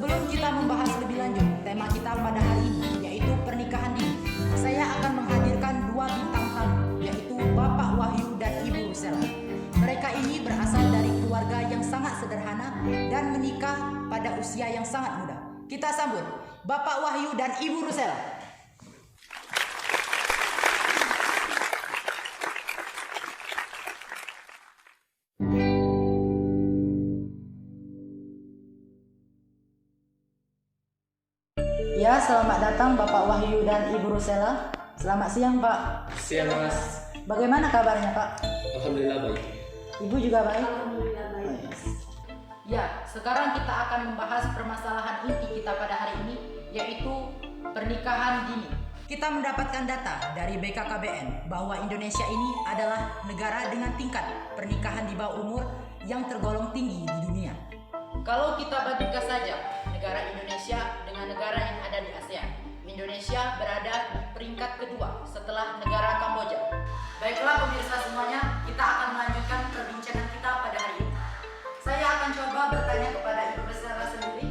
Sebelum kita membahas lebih lanjut tema kita pada hari ini, yaitu pernikahan dini, saya akan menghadirkan dua bintang tamu, yaitu Bapak Wahyu dan Ibu Rusela. Mereka ini berasal dari keluarga yang sangat sederhana dan menikah pada usia yang sangat muda. Kita sambut Bapak Wahyu dan Ibu Rusela. Ya, selamat datang Bapak Wahyu dan Ibu Rusela. Selamat siang, Pak. Siang, Mas. Bagaimana kabarnya, Pak? Alhamdulillah baik. Ibu juga baik? Alhamdulillah baik. Ya, sekarang kita akan membahas permasalahan inti kita pada hari ini, yaitu pernikahan dini. Kita mendapatkan data dari BKKBN bahwa Indonesia ini adalah negara dengan tingkat pernikahan di bawah umur yang tergolong tinggi di dunia. Kalau kita bandingkan saja negara Indonesia dengan negara yang ada di ASEAN, Indonesia berada di peringkat kedua setelah negara Kamboja. Baiklah pemirsa semuanya, kita akan melanjutkan perbincangan kita pada hari ini. Saya akan coba bertanya kepada Ibu Rusela sendiri.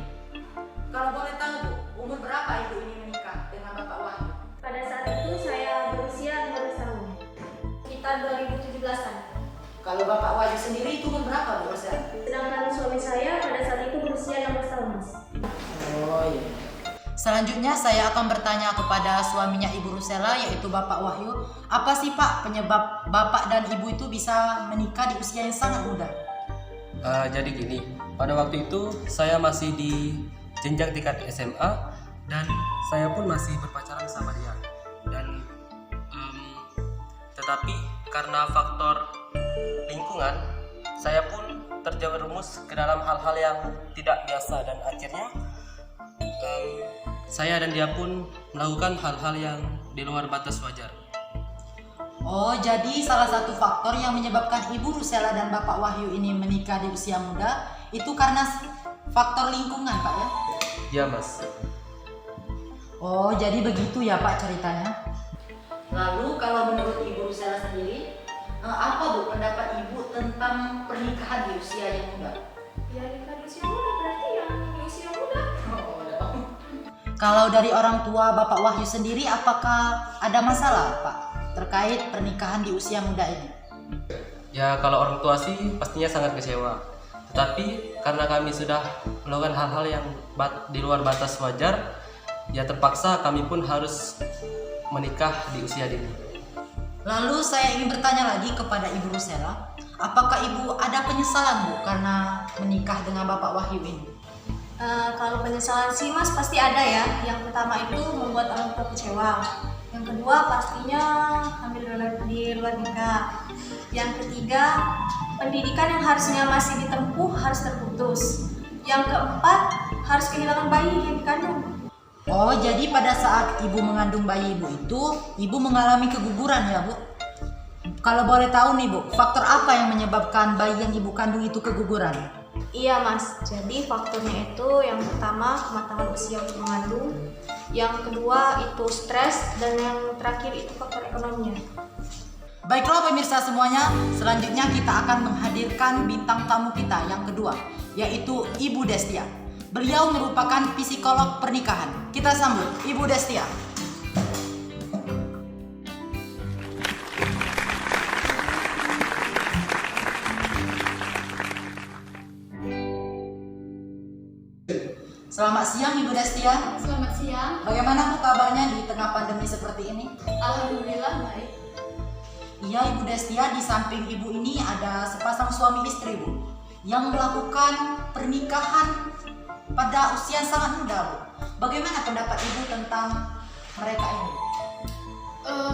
Kalau boleh tahu, Bu, umur berapa Ibu ini menikah dengan Bapak Wahyu? Pada saat itu saya berusia 15 tahun. Sekitar 2017-an. Kalau Bapak Wahyu sendiri itu umur berapa, Bu Rusela? Sedangkan suami saya pada saat itu berusia 16 tahun, Mas. Oh iya. Selanjutnya saya akan bertanya kepada suaminya Ibu Rusela, yaitu Bapak Wahyu. Apa sih Pak penyebab Bapak dan Ibu itu bisa menikah di usia yang sangat muda? Jadi gini, pada waktu itu saya masih di jenjang tingkat SMA dan saya pun masih berpacaran sama dia. Dan tetapi karena faktor lingkungan, saya pun terjerumus ke dalam hal-hal yang tidak biasa dan akhirnya saya dan dia pun melakukan hal-hal yang di luar batas wajar. Oh, jadi salah satu faktor yang menyebabkan Ibu Rusela dan Bapak Wahyu ini menikah di usia muda itu karena faktor lingkungan, Pak ya? Ya, Mas. Oh, jadi begitu ya Pak ceritanya. Lalu kalau menurut Ibu Rusela sendiri, apa Bu pendapat Ibu tentang pernikahan di usia yang muda? Ya, nikah di usia muda berarti yang di usia muda. Kalau dari orang tua Bapak Wahyu sendiri, apakah ada masalah Pak terkait pernikahan di usia muda ini? Ya, kalau orang tua sih pastinya sangat kecewa. Tetapi karena kami sudah melakukan hal-hal yang di luar batas wajar, ya terpaksa kami pun harus menikah di usia dini. Lalu saya ingin bertanya lagi kepada Ibu Rusela, apakah Ibu ada penyesalan Bu karena menikah dengan Bapak Wahyu ini? Kalau penyesalan sih, Mas, pasti ada ya. Yang pertama itu membuat orang tua kecewa. Yang kedua pastinya hamil di luar nikah. Yang ketiga, pendidikan yang harusnya masih ditempuh harus terputus. Yang keempat, harus kehilangan bayi yang dikandung. Oh, jadi pada saat Ibu mengandung bayi Ibu itu, Ibu mengalami keguguran ya Bu? Kalau boleh tahu nih Bu, faktor apa yang menyebabkan bayi yang Ibu kandung itu keguguran? Iya, Mas, jadi faktornya itu yang pertama kematangan usia untuk mengandung. Yang kedua itu stres, dan yang terakhir itu faktor ekonominya. Baiklah pemirsa semuanya, selanjutnya kita akan menghadirkan bintang tamu kita yang kedua, yaitu Ibu Destia. Beliau merupakan psikolog pernikahan. Kita sambut Ibu Destia. Selamat siang Ibu Destia. Selamat siang. Bagaimana Bu kabarnya di tengah pandemi seperti ini? Alhamdulillah baik. Iya Ibu Destia, di samping Ibu ini ada sepasang suami istri Bu yang melakukan pernikahan pada usia sangat muda Bu. Bagaimana pendapat Ibu tentang mereka ini?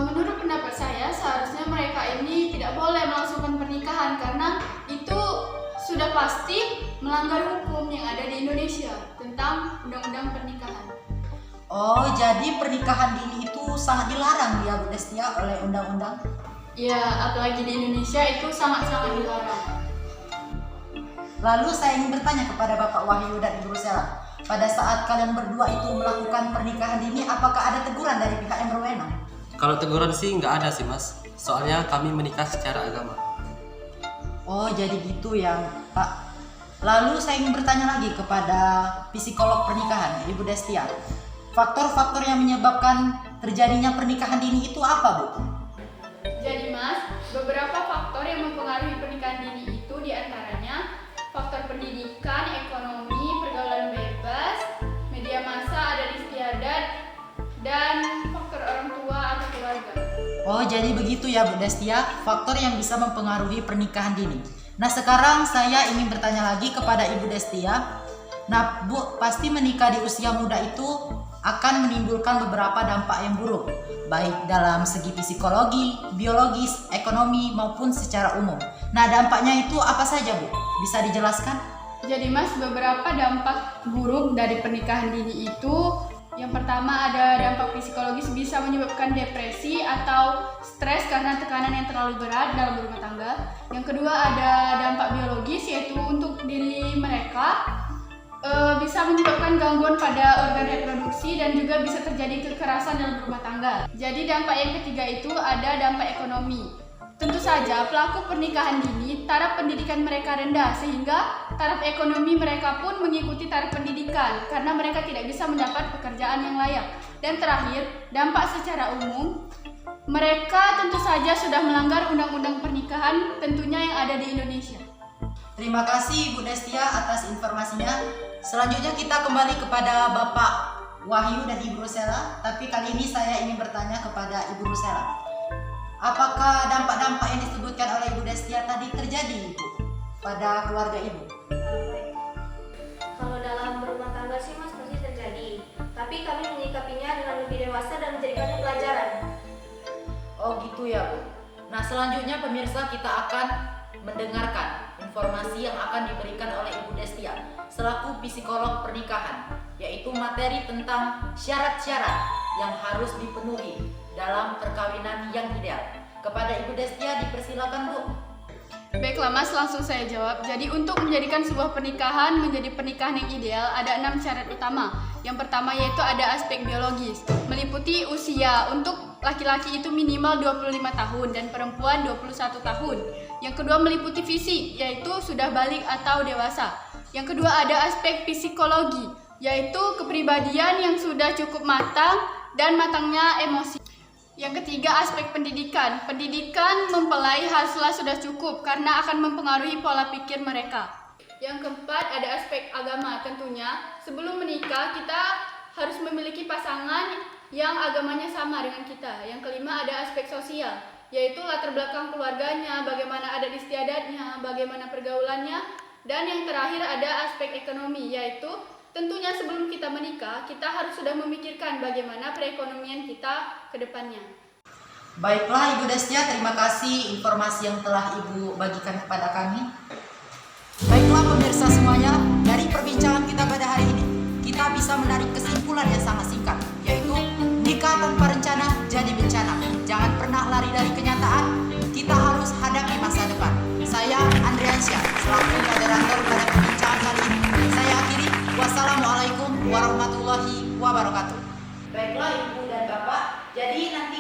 Menurut pendapat saya, seharusnya mereka ini tidak boleh melangsungkan pernikahan karena itu sudah pasti melanggar hukum yang ada di Indonesia tentang undang-undang pernikahan. Oh, jadi pernikahan dini itu sangat dilarang ya Bu Destia oleh undang-undang? Ya, apalagi di Indonesia itu sangat-sangat dilarang. Lalu saya ingin bertanya kepada Bapak Wahyu dan Ibu Rusela, pada saat kalian berdua itu melakukan pernikahan dini, apakah ada teguran dari pihak yang berwenang? Kalau teguran sih nggak ada sih, Mas. Soalnya kami menikah secara agama. Oh, jadi gitu ya Pak. Lalu saya ingin bertanya lagi kepada psikolog pernikahan, Ibu Destia. Faktor-faktor yang menyebabkan terjadinya pernikahan dini itu apa, Bu? Jadi Mas, beberapa faktor yang mempengaruhi pernikahan dini itu diantaranya faktor pendidikan, ekonomi, pergaulan bebas, media massa, adat istiadat, dan faktor orang tua atau keluarga. Oh, jadi begitu ya Bu Destia, faktor yang bisa mempengaruhi pernikahan dini. Nah, sekarang saya ingin bertanya lagi kepada Ibu Destia. Nah, Bu, pasti menikah di usia muda itu akan menimbulkan beberapa dampak yang buruk, baik dalam segi psikologi, biologis, ekonomi, maupun secara umum. Nah, dampaknya itu apa saja, Bu? Bisa dijelaskan? Jadi Mas, beberapa dampak buruk dari pernikahan dini itu, yang pertama ada dampak psikologis, bisa menyebabkan depresi atau stres karena tekanan yang terlalu berat dalam berumah tangga. Yang kedua ada dampak biologis, yaitu untuk diri mereka bisa menyebabkan gangguan pada organ reproduksi dan juga bisa terjadi kekerasan dalam rumah tangga. Jadi dampak yang ketiga itu ada dampak ekonomi. Tentu saja pelaku pernikahan dini taraf pendidikan mereka rendah sehingga taraf ekonomi mereka pun mengikuti taraf pendidikan karena mereka tidak bisa mendapat pekerjaan yang layak. Dan terakhir, dampak secara umum, mereka tentu saja sudah melanggar undang-undang pernikahan tentunya yang ada di Indonesia. Terima kasih Ibu Destia atas informasinya. Selanjutnya kita kembali kepada Bapak Wahyu dan Ibu Rosela, tapi kali ini saya ingin bertanya kepada Ibu Rosela. Apakah dampak-dampak yang disebutkan oleh Ibu Destia tadi terjadi, Ibu, pada keluarga Ibu? Kalau dalam berumah tangga sih Mas pasti terjadi, tapi kami menyikapinya dengan lebih dewasa dan menjadikannya pelajaran. Oh gitu ya, Bu. Nah, selanjutnya pemirsa kita akan mendengarkan informasi yang akan diberikan oleh Ibu Destia selaku psikolog pernikahan, yaitu materi tentang syarat-syarat yang harus dipenuhi dalam perkawinan yang ideal. Kepada Ibu Destia dipersilakan, Bu. Baiklah Mas, langsung saya jawab. Jadi untuk menjadikan sebuah pernikahan menjadi pernikahan yang ideal ada 6 syarat utama. Yang pertama yaitu ada aspek biologis, meliputi usia. Untuk laki-laki itu minimal 25 tahun dan perempuan 21 tahun. Yang kedua meliputi fisik, yaitu sudah balik atau dewasa. Yang kedua ada aspek psikologi, yaitu kepribadian yang sudah cukup matang dan matangnya emosi. Yang ketiga aspek pendidikan. Pendidikan mempelai haruslah sudah cukup karena akan mempengaruhi pola pikir mereka. Yang keempat ada aspek agama. Tentunya sebelum menikah kita harus memiliki pasangan yang agamanya sama dengan kita. Yang kelima ada aspek sosial, yaitu latar belakang keluarganya, bagaimana adat istiadatnya, bagaimana pergaulannya. Dan yang terakhir ada aspek ekonomi, yaitu tentunya sebelum kita menikah, kita harus sudah memikirkan bagaimana perekonomian kita ke depannya. Baiklah Ibu Destia, terima kasih informasi yang telah Ibu bagikan kepada kami. Baiklah pemirsa semuanya, dari perbincangan kita pada hari ini, kita bisa menarik kesimpulan yang sangat singkat, yaitu nikah tanpa rencana jadi bencana. Jangan pernah lari dari kenyataan, kita harus hadapi masa depan. Saya Andriansyah, selaku moderator pada perbincangan kali ini. Saya akhiri, wassalamualaikum warahmatullahi wabarakatuh. Baiklah Ibu dan Bapak, jadi nanti